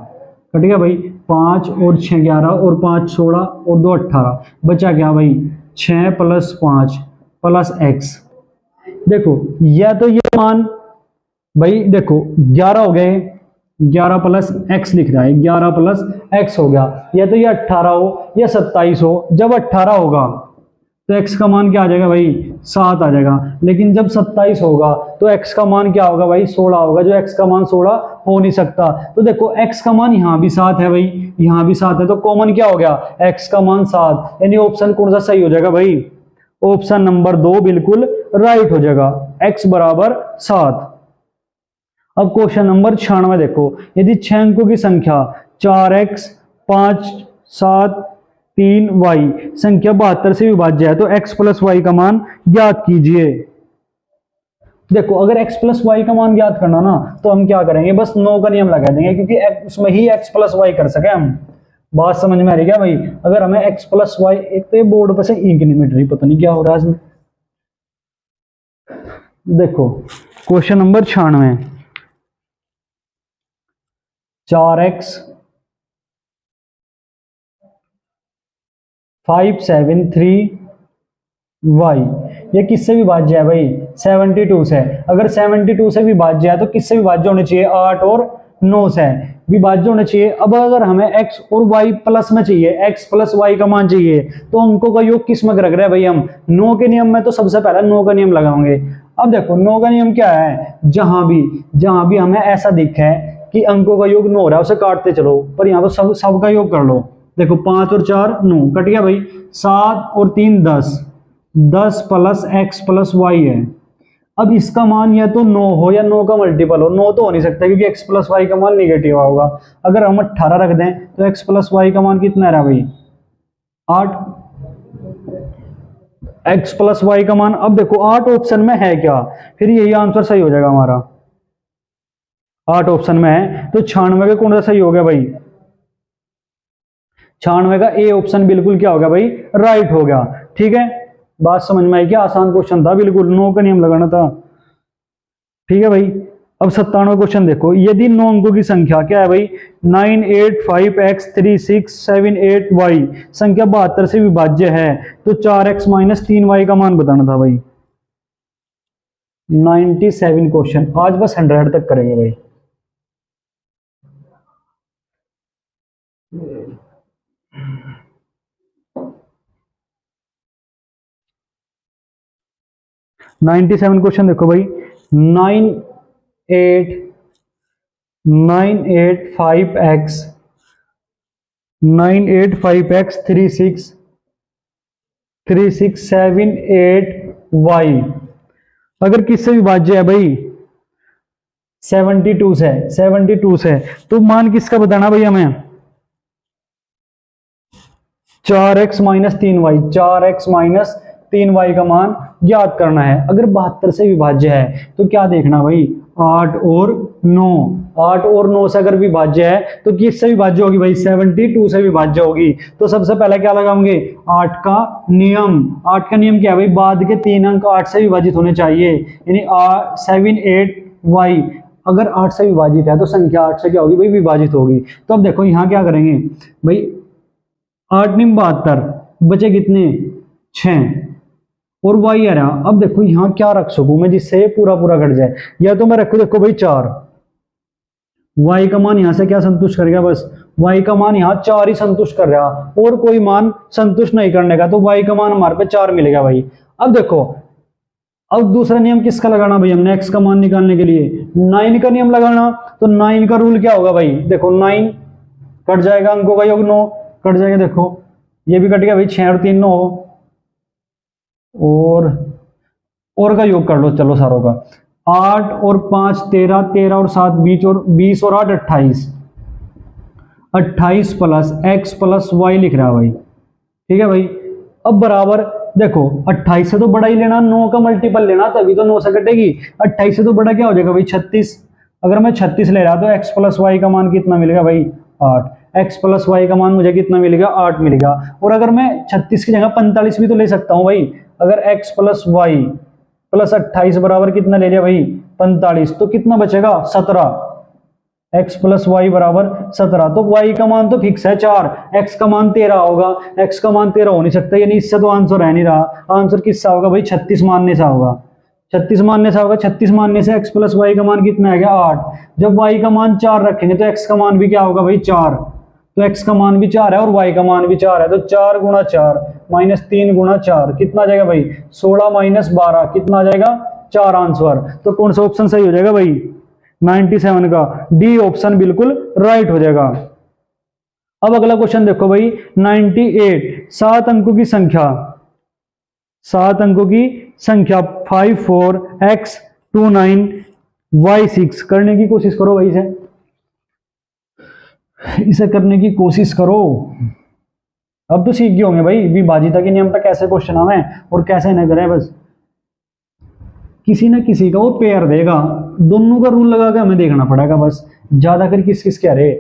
कट गया भाई। 5 और 6 11 और 5 16 और 2 18, बचा क्या भाई 6 + 5 + x। देखो या तो ये मान भाई देखो 11 हो गए, 11 + x लिख रहा है, 11 + x हो गया, या तो ये 18 हो या 27 हो। जब 18 होगा तो x का मान क्या आ जाएगा भाई 7 आ जाएगा, लेकिन जब 27 होगा तो x का मान क्या होगा भाई 16 होगा, जो x का मान 16 हो नहीं सकता। तो देखो x का मान यहाँ भी 7 है भाई, यहाँ भी 7 है, तो कॉमन क्या हो गया x का मान 7, यानी ऑप्शन कौन सा सही हो जाएगा भाई, ऑप्शन नंबर 2 बिल्कुल राइट हो जाएगा, x बराबर 7। अब क्वेश्चन नंबर 96 देखो, यदि 6 अंकों की संख्या 4x 5 7 3y संख्या 72 से विभाज्य है तो x + y का मान ज्ञात कीजिए। देखो अगर x + y का मान ज्ञात करना ना तो हम क्या करेंगे, बस 9 का नियम लगा देंगे, क्योंकि उसमें ही x + y कर सके हम। बात समझ में आ रही क्या भाई, अगर हमें x + y, एक तो ये बोर्ड पर से इंक नहीं मिट रही, पता नहीं क्या हो रहा है इसमें। देखो क्वेश्चन नंबर 96, 4x 5 7 3 y ये किससे विभाज्य है भाई 72 से। अगर 72 से विभाज्य है तो किससे विभाज्य होने चाहिए, 8 और 9 से विभाज्य होने चाहिए। अब अगर हमें x और y प्लस में चाहिए, x + y का मान चाहिए, तो अंकों का योग किस में रख रहे हैं भाई हम, 9 के नियम में। तो सबसे पहले 9 का नियम लगाओगे। अब देखो 9 का नियम क्या है, जहां भी हमें ऐसा दिखा है कि अंकों का योग 9 हो रहा है उसे काटते चलो, पर यहाँ पर सबका योग कर लो। देखो 5 और 4 9, कट गया भाई। 7 और 3 10, 10 + x + y है। अब इसका मान या तो 9 हो या 9 का मल्टीपल हो, 9 तो हो नहीं सकता क्योंकि x + y का मान निगेटिव होगा। अगर हम 18 रख दें तो x + y का मान कितना रहा भाई 8, x + y का मान। अब देखो 8 ऑप्शन में है क्या, फिर यही आंसर सही हो जाएगा हमारा, 8 ऑप्शन में है तो 96 का कौन सा सही हो गया भाई, 96 का ए ऑप्शन बिल्कुल क्या हो गया भाई राइट हो गया। ठीक है, बात समझ में आई क्या, आसान क्वेश्चन था बिल्कुल, 9 का नियम लगाना था। ठीक है भाई, अब 97 क्वेश्चन देखो, यदि 9 अंकों की संख्या क्या है भाई 985x3678y संख्या 72 से विभाज्य है तो 4x माइनस 3y का मान बताना था भाई। 97 क्वेश्चन, आज बस 100 तक करेंगे भाई। नाइन्टी सेवन क्वेश्चन देखो भाई, 985x 3678y अगर किससे विभाज्य है भाई 72 से, 72 से, तो मान किसका बताना भाई हमें 4x minus 3y, 4x minus 3y का मान ज्ञात करना है। अगर 72 से विभाज्य है तो क्या देखना भाई 8 और 9, 8 और 9 से अगर विभाज्य है तो किससे विभाज्य होगी भाई 72 से विभाज्य होगी। तो सबसे पहले क्या लगाएंगे 8 का नियम। 8 का नियम क्या है भाई, बाद के 3 अंक 8 से विभाजित होने चाहिए, यानी 78y अगर 8 से विभाजित है तो संख्या 8 से क्या होगी भाई विभाजित होगी। तो अब देखो यहां क्या करेंगे भाई 8 निम 72 बचे कितने 6 और y आ रहा। अब देखो यहां क्या रख सकूं मैं जिससे पूरा पूरा कट जाए, या तो मैं रखू देखो भाई 4, y का मान यहां से क्या संतुष्ट कर गया, बस y का मान यहां 4 ही संतुष्ट कर रहा और कोई मान संतुष्ट नहीं करने का, तो y का मान हमारे पे 4 मिलेगा भाई। अब देखो अब दूसरा नियम किसका लगाना भाई हमने x का मान निकालने के लिए 9 का नियम लगाना। तो 9 का रूल क्या होगा भाई, देखो 9 कट जाएगा, अंकों का योग 9 कट जाएगा, देखो ये भी कट गया भाई 6 और 3 9 और का योग कर लो चलो सारों का, 8 और 5 13, 13 और 7 20 और 8 28, 28 प्लस x प्लस y लिख रहा है भाई, ठीक है भाई। अब बराबर देखो 28 से तो बड़ा ही लेना, 9 का मल्टीपल लेना तभी तो 9 से कटेगी। 28 से तो बड़ा क्या हो जाएगा भाई 36, अगर मैं 36 ले रहा तो x प्लस वाई का मान कितना मिलेगा भाई 8, x प्लस वाई का मान मुझे कितना मिलेगा 8 मिलेगा। और अगर मैं 36 की जगह 45 भी तो ले सकता हूं भाई, अगर x प्लस वाई प्लस 28 बराबर कितना ले लिया भाई 45, तो कितना बचेगा 17, x प्लस वाई बराबर 17। तो y का मान तो फिक्स है 4, x का मान 13 होगा, x का मान 13 हो नहीं सकता, यानी इससे तो आंसर रह नहीं रहा। आंसर किससा होगा भाई 36 मानने से होगा, 36 मानने से होगा। 36 मानने से x प्लस वाई का मान कितना आ गया 8, जब y का मान 4 रखेंगे तो x का मान भी क्या होगा भाई 4, तो x का मान भी 4 है और y का मान भी 4 है, तो 4 गुणा 4 माइनस 3 गुणा 4 कितना आ जाएगा भाई 16 माइनस 12 कितना आ जाएगा 4 आंसर। तो कौन सा ऑप्शन सही हो जाएगा भाई 97 का डी ऑप्शन बिल्कुल राइट हो जाएगा। अब अगला क्वेश्चन देखो भाई 98, 7 अंकों की संख्या, 7 अंकों की संख्या 54x29y6 करने की कोशिश करो भाई, इसे करने की कोशिश करो। अब तो सीख गए होंगे भाई विभाजिता के नियम पे कैसे क्वेश्चन आवे और कैसे न करें, बस किसी ना किसी का वो पेयर देगा, दोनों का रूल लगा के हमें देखना पड़ेगा, बस ज्यादा कर किस किस क्या रहे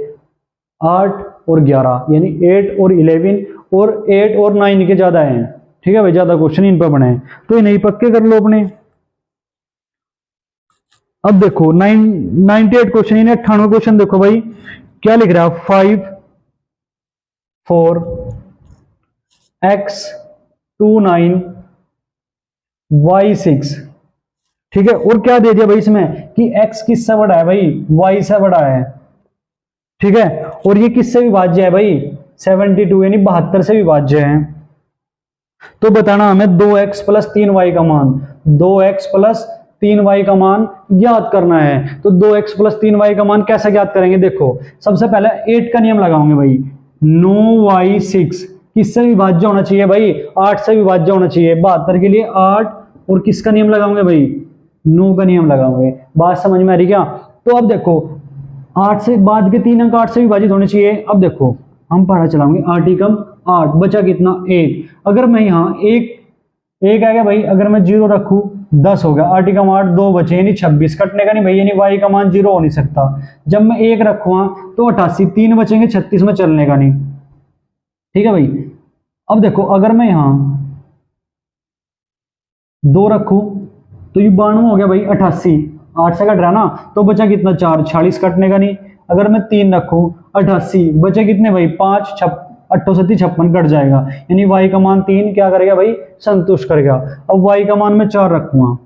8 और 11 यानी 8 और 11 और 8 और 9 के ज्यादा हैं, ठीक है भाई, ज्यादा क्वेश्चन इन पर बने हैं तो ये नहीं पक्के कर लो अपने। अब देखो 98 क्वेश्चन, इन्हें 98 क्वेश्चन देखो भाई क्या लिख रहा है 5 4 x29 y6, ठीक है। और क्या दे दिया भाई इसमें कि x किससे बड़ा है भाई y से बड़ा है, ठीक है। और ये किससे विभाज्य है भाई 72 यानी 72 से विभाज्य है। तो बताना हमें 2x प्लस 3y का मान, 2x प्लस 3y का मान ज्ञात करना है। तो 2x प्लस 3y का मान कैसे ज्ञात करेंगे, देखो सबसे पहले 8 का नियम लगाओगे भाई 9y6 किससे विभाज्य होना चाहिए भाई 8 से विभाज्य होना चाहिए, 72 के लिए 8 और किसका नियम लगाओगे भाई 9 का नियम लगाओगे। बात समझ में आ रही क्या। तो अब देखो 8 से बाद के 3 अंक 8 से विभाजित होने चाहिए। अब देखो हम पढ़ा चलाएंगे 8 एकम 8 बचा कितना 1, अगर मैं यहाँ एक आ गया भाई, अगर मैं 0 रखूं 10 हो गया, 8 एकम 8 2 बचे यानी 26, कटने का नहीं भाई, यानी y का मान 0 हो नहीं सकता। जब मैं 1 रखूंगा तो 88, 3 बचेंगे 36 में चलने का नहीं, ठीक है भाई। अब देखो अगर मैं यहां 2 रखूं तो ये 92 हो गया भाई 88, 8 से कट रहा ना, तो बचा कितना 4, 46 कटने का नहीं। अगर मैं 3 रखूं 88, बचे कितने भाई 5, 8 7 56 कट जाएगा, यानी y का मान 3 क्या करेगा भाई, संतुष्ट करेगा। अब y का मान मैं 4 रखूंगा,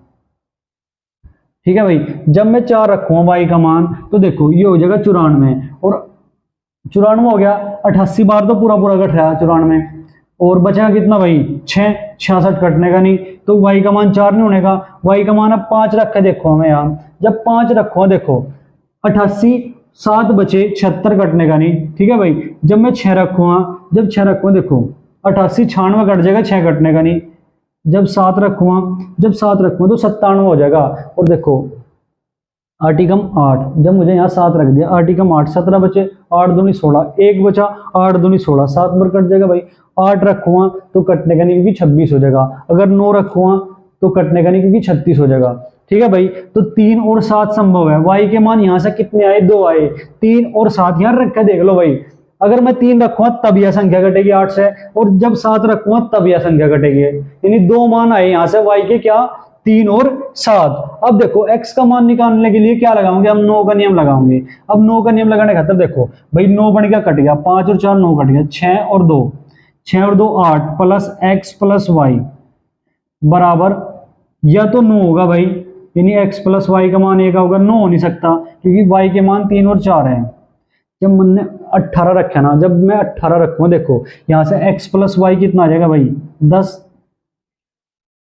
ठीक है भाई। जब मैं 4 रखूंगा y का मान, तो देखो ये हो जाएगा 94, और 94 हो गया, 88 बार तो पूरा पूरा कट रहा है 94, और बचेगा कितना भाई 6, 66 कटने का नहीं, तो y का मान 4 नहीं होने का। y का मान अब 5 रख के देखो हमें यार, जब 5 रखो देखो 88, 7 बचे 76 कटने का नहीं, ठीक है भाई। जब मैं 6 रखूंगा, जब 6 रखूंगा देखो 88, 96 कट जाएगा, 6 कटने का नहीं। जब 7 रखूंगा, जब 7 रखूंगा तो 97 हो जाएगा, और देखो 8 8, जब मुझे यहाँ 7 रख दिया, 8 8, 17 बचे, 8 दूनी 16, 1 बचा, 8 दूनी 16, 7 बार कट जाएगा भाई। 8 रखूंगा तो कटने का नहीं क्योंकि 26 हो जाएगा, अगर 9 रखूंगा तो कटने का नहीं क्योंकि 36 हो जाएगा, ठीक है भाई। तो 3 और 7 संभव है, y के मान यहां से कितने आए, 2 आए, 3 और 7 यहां रख के देख लो भाई। अगर मैं 3 रखूंगा तब यह संख्या घटेगी 8 से, और जब 7 रखूंगा तब यह संख्या घटेगी, यानी 2 मान आए यहां से y के, क्या 3 और 7। अब देखो x का मान निकालने के लिए क्या लगाओगे, हम 9 का नियम लगाओगे। अब 9 का नियम लगाने खातर देखो भाई 9 बन गया, कट गया, 5 और 4 9 कट गया, 6 और 2 8 प्लस x प्लस वाई बराबर, या तो 9 होगा भाई, यानी x प्लस वाई का मान 1 होगा, 9 हो नहीं सकता क्योंकि y के मान 3 और 4 है। जब मैंने 18 रखा ना, जब मैं 18 रखूंगा देखो यहां से x प्लस वाई कितना आ जाएगा भाई 10।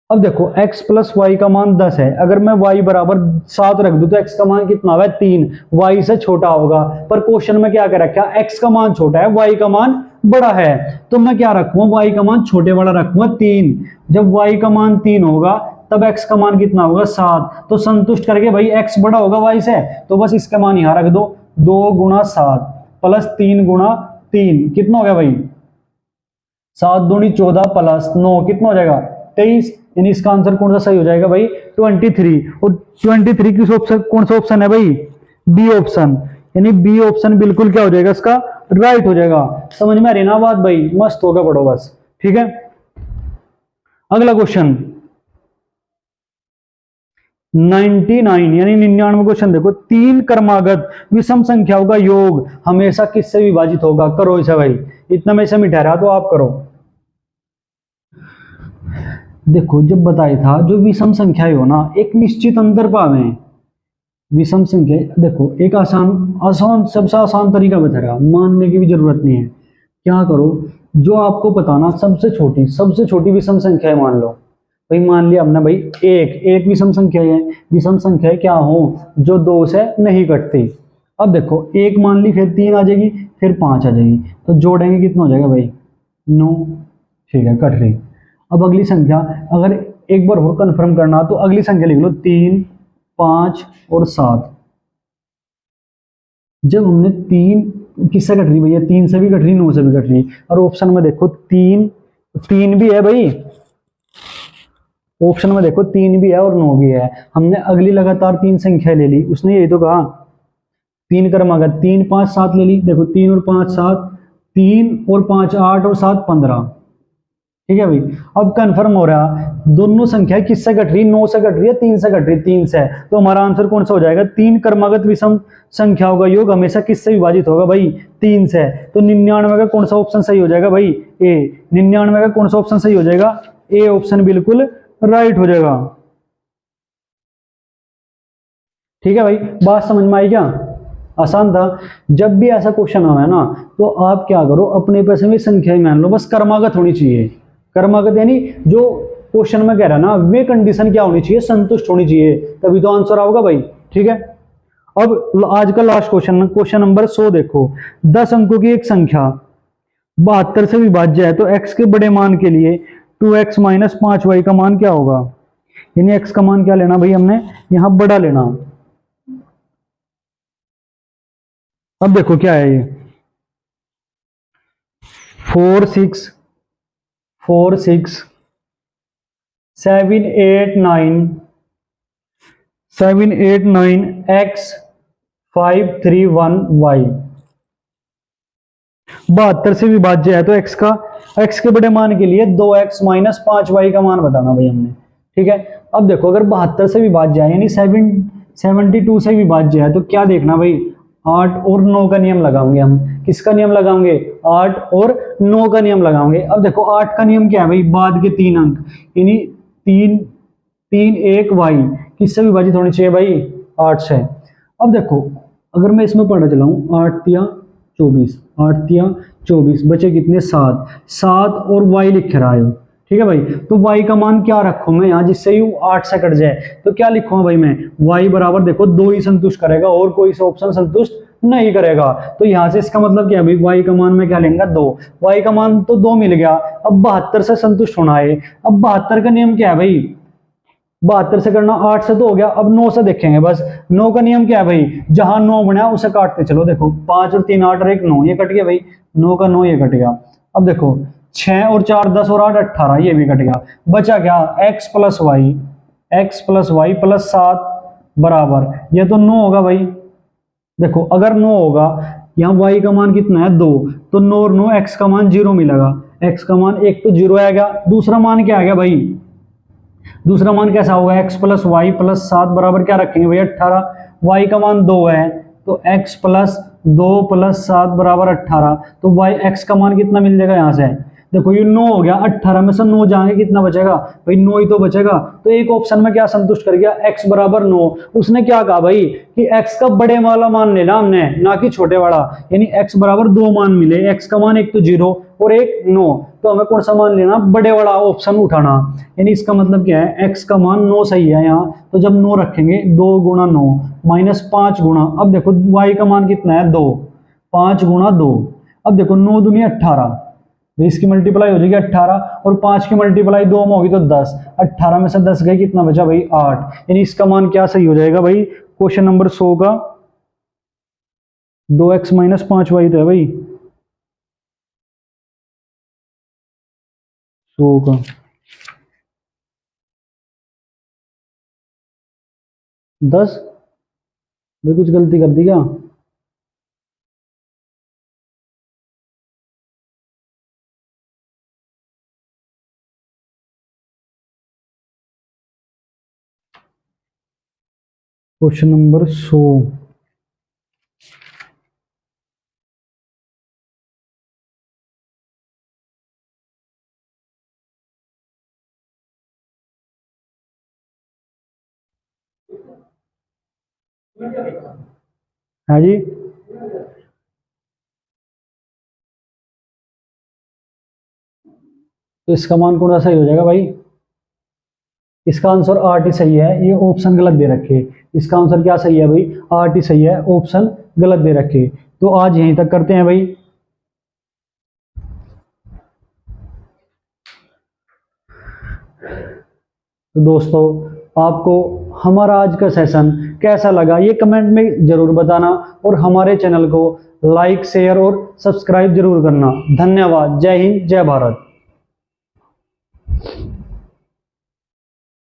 अब देखो x प्लस वाई का मान 10 है, अगर मैं y बराबर 7 रख दूं तो x का मान कितना होगा 3, y से छोटा होगा। पर क्वेश्चन में क्या कर रखा है, x का मान छोटा है, y का मान बड़ा है, तो मैं क्या रखूंगा, y का मान छोटे वाला रखूंगा 3। जब y का मान 3 होगा तब x का मान कितना होगा 7, तो संतुष्ट करके भाई x बड़ा होगा y से, तो बस इसका मान यहां रख दो, 2 गुणा 7 प्लस 3 गुणा 3 कितना हो गया भाई 7 दूनी 14 प्लस 9 कितना हो जाएगा 23, यानी इसका आंसर कौन सा सही हो जाएगा भाई 23। और 23 किस ऑप्शन, कौन सा ऑप्शन है भाई, बी ऑप्शन, यानी बी ऑप्शन बिल्कुल क्या हो जाएगा इसका राइट हो जाएगा। समझ में आ रही ना बात भाई, मस्त होगा, पढ़ो बस, ठीक है। अगला क्वेश्चन 99 यानी 99 क्वेश्चन देखो, 3 क्रमागत विषम संख्याओं का योग हमेशा किससे विभाजित होगा, करो इसे भाई, इतना में से मिटा रहा तो आप करो। देखो जब बताया था जो विषम संख्याएं हो ना एक निश्चित अंतर पावे, विषम संख्या देखो एक आसान सबसे आसान तरीका बता रहा, मानने की भी जरूरत नहीं है। क्या करो, जो आपको पता ना सबसे छोटी विषम संख्या मान लो भाई, मान लिया हमने भाई एक विषम संख्या है। विषम संख्या क्या हो जो 2 से नहीं कटती। अब देखो 1 मान ली, फिर 3 आ जाएगी, फिर 5 आ जाएगी, तो जोड़ेंगे कितना हो जाएगा भाई 9, ठीक है कट रही। अब अगली संख्या अगर एक बार और कंफर्म करना तो अगली संख्या लिख लो 3, 5 और 7। जब हमने 3 किससे कट रही भैया, 3 से भी कट रही, 9 से भी कट रही, और ऑप्शन में देखो 3 भी है भाई, ऑप्शन में देखो 3 भी है और 9 भी है। हमने अगली लगातार 3 संख्या ले ली, उसने यही तो कहा 3 क्रमागत 3 5 7 ले ली, देखो 3 और 5 7, 3 और 5 8 और 7 15, ठीक है भाई। अब कंफर्म हो रहा दोनों संख्या किससे कट रही, 9 से कट रही है 3 से कट रही, 3 से, तो हमारा आंसर कौन सा हो जाएगा, 3 क्रमागत विषम संख्याओं का योग हमेशा किससे विभाजित होगा भाई 3 से। तो 99 का कौन सा ऑप्शन सही हो जाएगा भाई ए, 99 का कौन सा ऑप्शन सही हो जाएगा, ए ऑप्शन बिल्कुल राइट हो जाएगा, ठीक है भाई। बात समझ में आई क्या, आसान था। जब भी ऐसा क्वेश्चन आना है ना तो आप क्या करो, अपने पैसे में संख्या ही मान लो, बस क्रमागत होनी चाहिए। क्रमागत यानी जो क्वेश्चन में कह रहा है ना वे कंडीशन क्या होनी चाहिए, संतुष्ट होनी चाहिए, तभी तो आंसर आओगा भाई, ठीक है। अब आज का लास्ट क्वेश्चन, क्वेश्चन नंबर 100 देखो, 10 अंकों की एक संख्या 72 से विभाज्य है, तो x के बड़े मान के लिए 2x माइनस 5y का मान क्या होगा, यानी x का मान क्या लेना भाई, हमने यहां बड़ा लेना। अब देखो क्या है ये 4 6 7 8 9 x 5 3 1 y। 72 से विभाज्य है तो x के बड़े मान के लिए 2x माइनस 5y का मान बताना भाई हमने, ठीक है। अब देखो अगर 72 से विभाज्य है यानी 72 से विभाज्य है, तो क्या देखना भाई, 8 और 9 का नियम लगाएंगे हम। किसका नियम लगाएंगे, 8 और 9 का नियम लगाएंगे। अब देखो 8 का नियम क्या है भाई, बाद के 3 अंक, यानी 3 3 1 वाई किससे विभाजित होनी चाहिए भाई, 8 से। अब देखो अगर मैं इसमें पढ़ा चलाऊं, 8 तिया 24, 8 तिया 24, बचे कितने, 7, 7 और वाई लिख रहा है, ठीक है भाई। तो y का मान क्या रखूं मैं यहाँ, जिससे ही 8 से कट जाए, तो क्या लिखूंगा भाई मैं, y बराबर देखो 2 ही संतुष्ट करेगा और कोई सा ऑप्शन संतुष्ट नहीं करेगा। तो यहां से इसका मतलब क्या है भाई, y का मान मैं क्या लेंगे, 2, y का मान तो 2 मिल गया। अब 72 से संतुष्ट होना है। अब 72 का नियम क्या है भाई, 72 से करना, 8 से तो हो गया, अब 9 से देखेंगे बस। 9 का नियम क्या है भाई, जहां 9 बना उसे काटते चलो, देखो 5 और 3 8 और 1 9, ये कट गया भाई, 9 का 9 ये कट गया। अब देखो 6 और 4 10 और 8 18, ये भी कट गया। बचा क्या, x प्लस वाई प्लस 7 बराबर, ये तो 9 होगा भाई। देखो अगर 9 होगा, यहाँ y का मान कितना है 2, तो 9 और 9 x का मान 0 मिलेगा, x का मान एक तो 0 आएगा, दूसरा मान क्या आ गया भाई, दूसरा मान कैसा होगा, x प्लस वाई प्लस 7 बराबर क्या रखेंगे भाई 18, y का मान 2 है, तो x प्लस 2 प्लस 7 बराबर 18, तो y x का मान कितना मिल जाएगा यहाँ से, देखो ये 9 हो गया, 18 में से 9 जाएंगे कितना बचेगा भाई, 9 ही तो बचेगा। तो एक ऑप्शन में क्या संतुष्ट कर गया, x बराबर 9। उसने क्या कहा भाई कि x का बड़े वाला मान लेना हमने, ना कि छोटे वाला, यानी x बराबर 2 मान मिले, x का मान एक तो 0 और एक 9, तो हमें कौन सा मान लेना, बड़े वाला ऑप्शन उठाना। यानी इसका मतलब क्या है, x का मान 9 सही है यहाँ, तो जब 9 रखेंगे 2 गुणा 9 माइनस 5 गुणा, अब देखो y का मान कितना है 2, 5 गुणा 2, अब देखो 9 दूनी 18, तो इसकी मल्टीप्लाई हो जाएगी 18 और 5 की मल्टीप्लाई 2 में होगी तो 10, 18 में से 10 गए, कितना बचा भाई 8, यानी इसका मान क्या सही हो जाएगा भाई, क्वेश्चन नंबर 100 का 2x माइनस 5y तो है भाई 100 का। दस भाई कुछ गलती कर दी क्या, क्वेश्चन नंबर 100, हाँ जी। तो इसका मान कौन सा सही हो जाएगा भाई, इसका आंसर 8 ही सही है, ये ऑप्शन गलत दे रखे। इसका आंसर क्या सही है भाई, 8 ही सही है, ऑप्शन गलत दे रखे। तो आज यहीं तक करते हैं भाई। तो दोस्तों आपको हमारा आज का सेशन कैसा लगा ये कमेंट में जरूर बताना, और हमारे चैनल को लाइक शेयर और सब्सक्राइब जरूर करना। धन्यवाद, जय हिंद जय भारत।